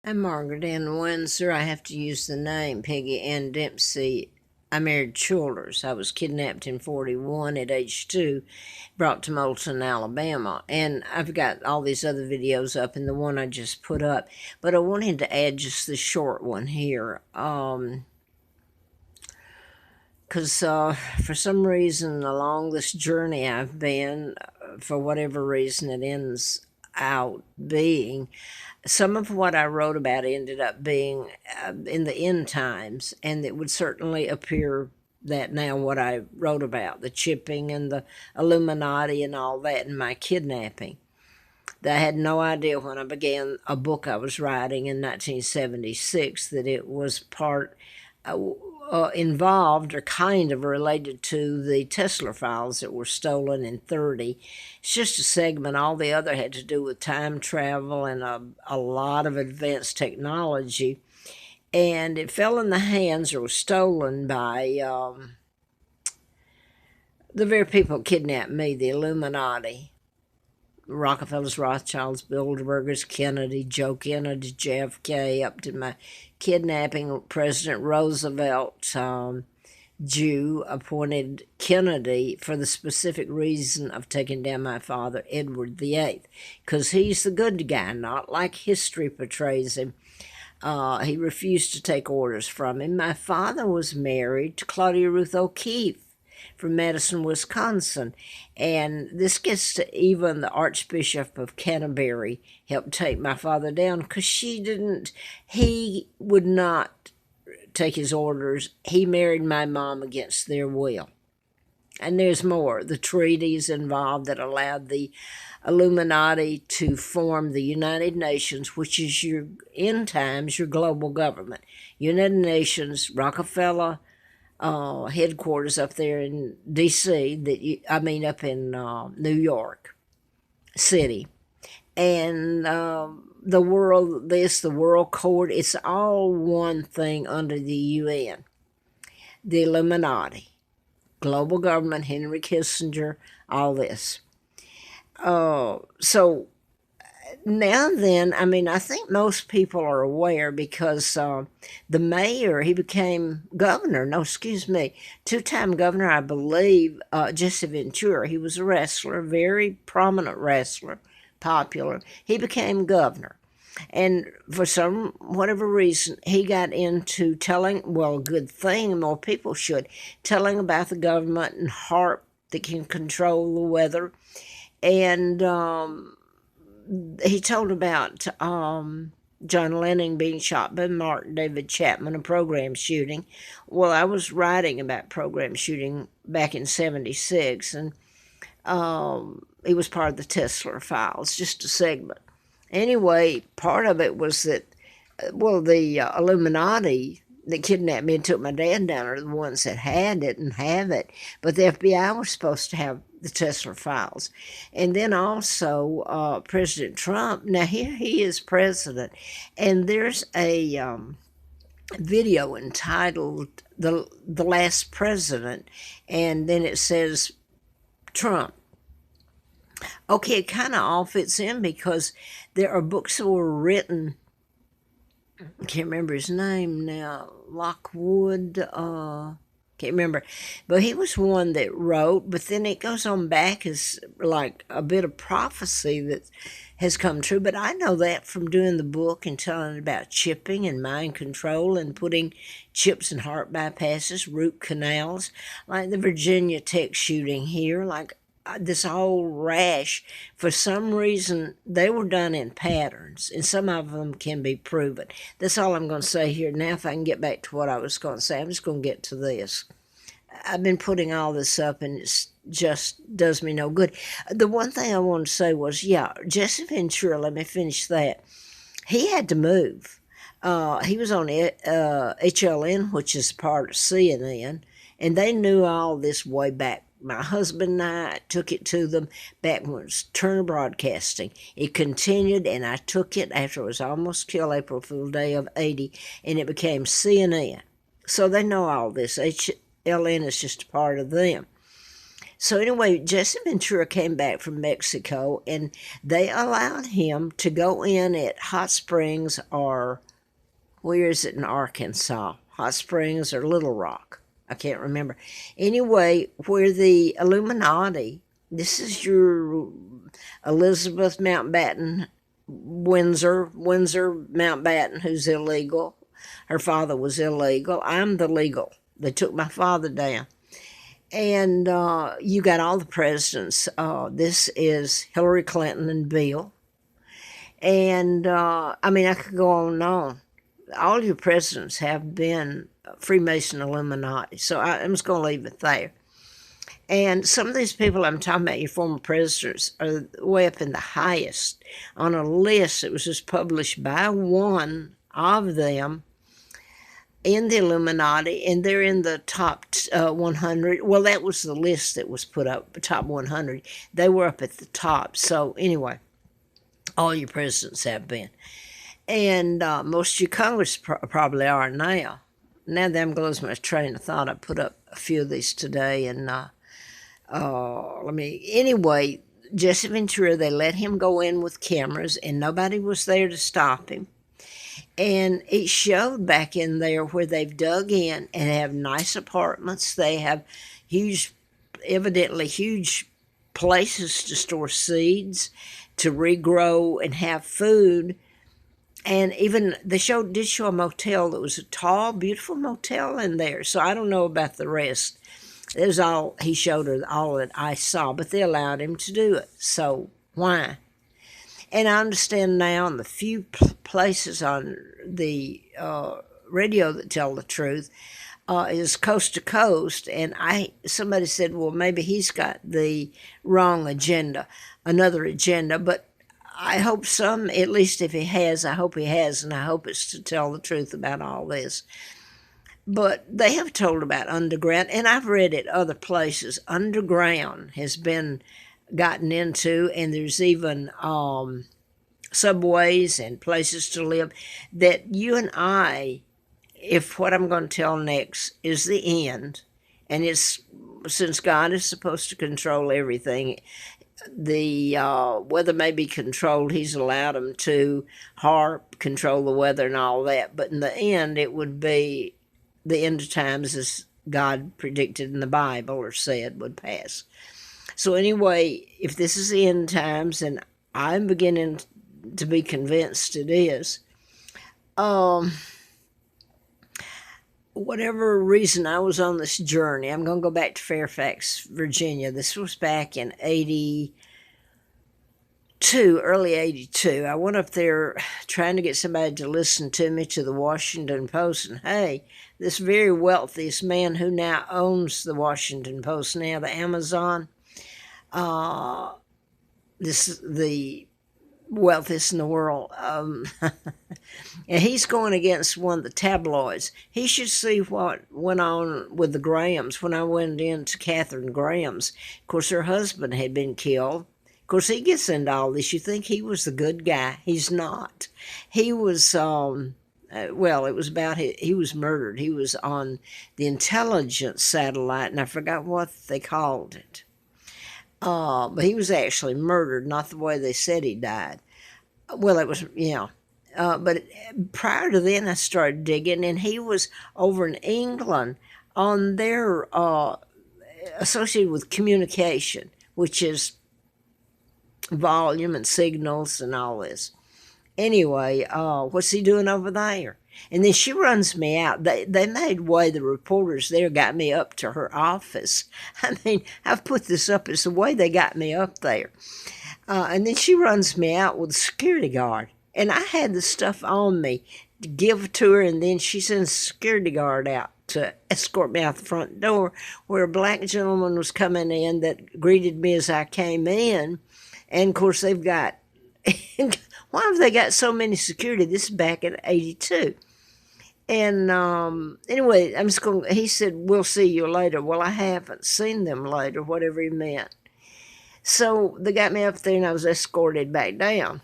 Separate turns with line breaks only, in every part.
I'm Margaret Ann Windsor. I have to use the name Peggy Ann Dempsey. I married Childers. I was kidnapped in 41 at age 2, brought to Moulton, Alabama. And I've got all these other videos up and the one I just put up. But I wanted to add just the short one here. Because for some reason along this journey I've been, for whatever reason it ends out being, some of what I wrote about ended up being in the end times, and it would certainly appear that now what I wrote about, the chipping and the Illuminati and all that, and my kidnapping. I had no idea when I began a book I was writing in 1976 that it was part involved or kind of related to the Tesla files that were stolen in 30. It's just a segment. All the other had to do with time travel and a lot of advanced technology. And it fell in the hands or was stolen by the very people who kidnapped me, the Illuminati. Rockefellers, Rothschilds, Bilderbergers, Kennedy, Joe Kennedy, JFK, up to my kidnapping. President Roosevelt, Jew, appointed Kennedy for the specific reason of taking down my father, Edward VIII, because he's the good guy, not like history portrays him. He refused to take orders from him. My father was married to Claudia Ruth O'Keefe from Madison, Wisconsin. And this gets to even the Archbishop of Canterbury helped take my father down because he would not take his orders. He married my mom against their will. And there's more. The treaties involved that allowed the Illuminati to form the United Nations, which is your, in times, your global government. United Nations, Rockefeller, headquarters up there in D.C. Up in New York City, and the World Court. It's all one thing under the UN, the Illuminati, global government, Henry Kissinger, all this. So now then, I think most people are aware because the mayor, he became governor, no, excuse me, two-time governor, I believe, Jesse Ventura. He was a wrestler, very prominent wrestler, popular. He became governor. And for whatever reason, he got into telling, well, a good thing, more people should, telling about the government and HAARP that can control the weather. And he told about John Lennon being shot by Martin David Chapman, a program shooting. Well, I was writing about program shooting back in 76, and it was part of the Tesla files, just a segment. Anyway, part of it was that, the Illuminati that kidnapped me and took my dad down are the ones that had it and have it, but the FBI was supposed to have the Tesla files. And then also President Trump, now here he is president, and there's a video entitled the Last President, and then it says Trump. Okay, it kind of all fits in because there are books that were written, I can't remember his name now, Lockwood, can't remember, but he was one that wrote, but then it goes on back as like a bit of prophecy that has come true. But I know that from doing the book and telling about chipping and mind control and putting chips in heart bypasses, root canals, like the Virginia Tech shooting here, like this whole rash. For some reason, they were done in patterns, and some of them can be proven. That's all I'm going to say here. Now, if I can get back to what I was going to say, I'm just going to get to this. I've been putting all this up, and it just does me no good. The one thing I wanted to say was, Jesse Ventura, let me finish that. He had to move. He was on HLN, which is part of CNN, and they knew all this way back. My husband and I took it to them back when it was Turner Broadcasting. It continued, and I took it after it was almost killed, April Fool's Day of 80, and it became CNN. So they know all this. HLN is just a part of them. So anyway, Jesse Ventura came back from Mexico, and they allowed him to go in at Hot Springs, or where is it in Arkansas? Hot Springs or Little Rock? I can't remember. Anyway, where the Illuminati, this is your Elizabeth Mountbatten, Windsor Mountbatten, who's illegal. Her father was illegal. I'm the legal. They took my father down. And you got all the presidents. This is Hillary Clinton and Bill. And I mean, I could go on and on. All your presidents have been Freemason Illuminati. So I'm just going to leave it there. And some of these people I'm talking about, your former presidents, are way up in the highest on a list that was just published by one of them in the Illuminati, and they're in the top 100. Well, that was the list that was put up, the top 100. They were up at the top. So anyway, all your presidents have been. And most of your Congress probably are now. Now that I'm going to lose my train of thought, I put up a few of these today. And anyway, Jesse Ventura, they let him go in with cameras, and nobody was there to stop him. And it showed back in there where they've dug in and have nice apartments. They have evidently huge places to store seeds, to regrow and have food. And even they did show a motel that was a tall, beautiful motel in there. So I don't know about the rest. It was all, he showed her all that I saw, but they allowed him to do it. So why? And I understand now in the few places on the radio that tell the truth is coast to coast. And somebody said, well, maybe he's got the wrong agenda, another agenda. But I hope at least if he has, I hope he has, and I hope it's to tell the truth about all this. But they have told about underground, and I've read it other places. Underground has been gotten into, and there's even subways and places to live that you and I, if what I'm going to tell next is the end, and it's since God is supposed to control everything, the weather may be controlled. He's allowed him to control the weather and all that, but in the end, it would be the end of times as God predicted in the Bible or said would pass. So anyway, if this is the end times, and I'm beginning to be convinced it is, whatever reason I was on this journey, I'm going to go back to Fairfax, Virginia. This was back in 82, early 82. I went up there trying to get somebody to listen to me to the Washington Post. And hey, this very wealthiest man who now owns the Washington Post now, the Amazon, this is the wealthiest in the world. And he's going against one of the tabloids. He should see what went on with the Grahams when I went into Katharine Graham's. Of course, her husband had been killed. Of course, he gets into all this. You think he was the good guy. He's not. He was, it was about he was murdered. He was on the intelligence satellite, and I forgot what they called it. But he was actually murdered, not the way they said he died. Well, it was, but prior to then, I started digging, and he was over in England on their associated with communication, which is volume and signals and all this. Anyway, what's he doing over there? And then she runs me out. They made way, the reporters there got me up to her office. I mean, I've put this up. It's the way they got me up there. And then she runs me out with a security guard. And I had the stuff on me to give to her, and then she sends a security guard out to escort me out the front door, where a black gentleman was coming in that greeted me as I came in. And, of course, they've got... Why have they got so many security? This is back in 82. And anyway, he said, we'll see you later. Well, I haven't seen them later, whatever he meant. So they got me up there, and I was escorted back down.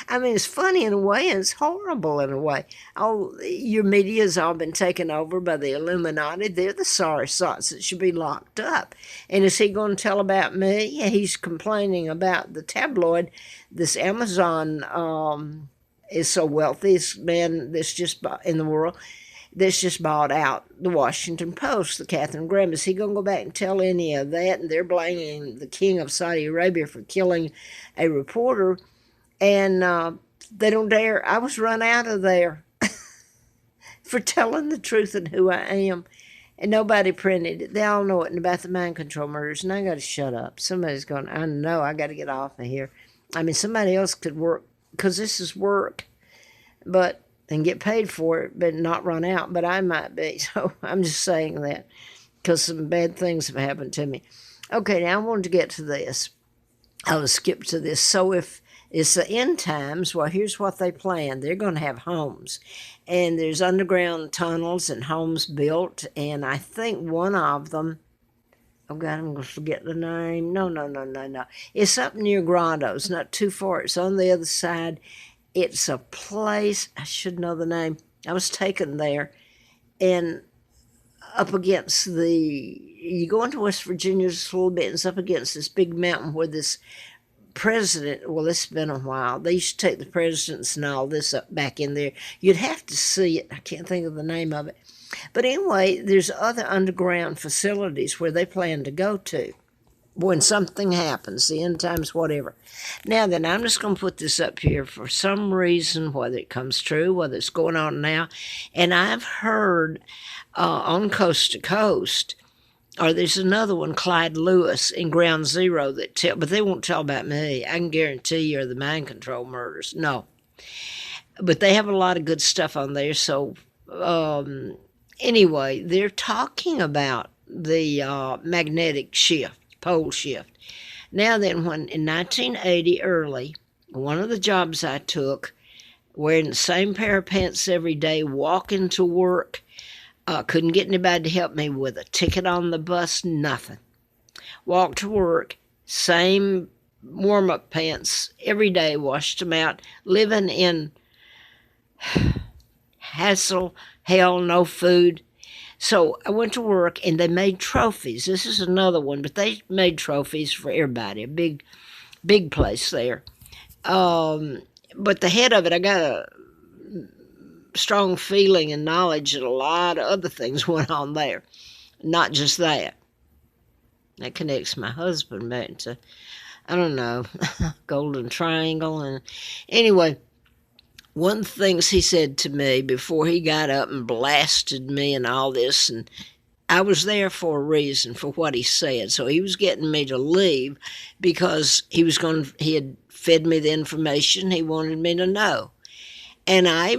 I mean, it's funny in a way, and it's horrible in a way. Oh, your media's all been taken over by the Illuminati. They're the sorry sots that should be locked up. And is he going to tell about me? Yeah, he's complaining about the tabloid. This Amazon is so wealthy. This man that's just in the world that's just bought out the Washington Post, the Katharine Graham. Is he going to go back and tell any of that? And they're blaming the king of Saudi Arabia for killing a reporter. And they don't dare. I was run out of there for telling the truth and who I am. And nobody printed it. They all know it about the mind control murders. And I got to shut up. Somebody's going, I know, I got to get off of here. I mean, somebody else could work, because this is work, and get paid for it, but not run out. But I might be. So I'm just saying that because some bad things have happened to me. Okay, now I wanted to get to this. I'll skip to this. So if it's the end times, well, here's what they plan. They're going to have homes. And there's underground tunnels and homes built. And I think one of them, oh, God, I'm going to forget the name. No. It's up near Grottoes, not too far. It's on the other side. It's a place, I should know the name. I was taken there. And up against you go into West Virginia just a little bit, and it's up against this big mountain where this president, well, it's been a while. They used to take the presidents and all this up back in there. You'd have to see it. I can't think of the name of it. But anyway, there's other underground facilities where they plan to go to when something happens, the end times, whatever. Now then, I'm just going to put this up here for some reason, whether it comes true, whether it's going on now. And I've heard on Coast to Coast, or there's another one, Clyde Lewis in Ground Zero, but they won't tell about me. I can guarantee you, or the mind control murders. No. But they have a lot of good stuff on there. So anyway, they're talking about the magnetic shift, pole shift. Now then, when in 1980 early, one of the jobs I took, wearing the same pair of pants every day, walking to work, couldn't get anybody to help me with a ticket on the bus, nothing. Walked to work, same warm-up pants every day, washed them out, living in hassle, hell, no food. So I went to work, and they made trophies. This is another one, but they made trophies for everybody, a big place there. But the head of it, I got a strong feeling and knowledge that a lot of other things went on there, not just that. That connects my husband back to, I don't know, Golden Triangle. And anyway, one of the things he said to me before he got up and blasted me and all this, and I was there for a reason for what he said. So he was getting me to leave because he had fed me the information he wanted me to know. And I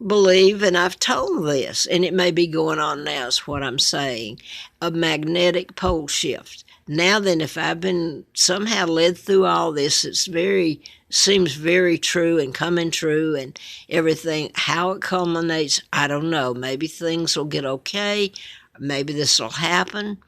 believe, and I've told this, and it may be going on now, is what I'm saying, a magnetic pole shift. Now then, if I've been somehow led through all this, seems very true and coming true and everything. How it culminates, I don't know. Maybe things will get okay. Maybe this will happen.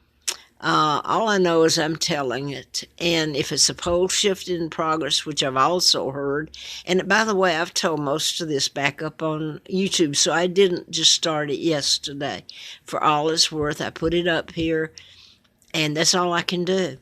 All I know is I'm telling it. And if it's a pole shift in progress, which I've also heard, and by the way, I've told most of this back up on YouTube, so I didn't just start it yesterday. For all it's worth, I put it up here, and that's all I can do.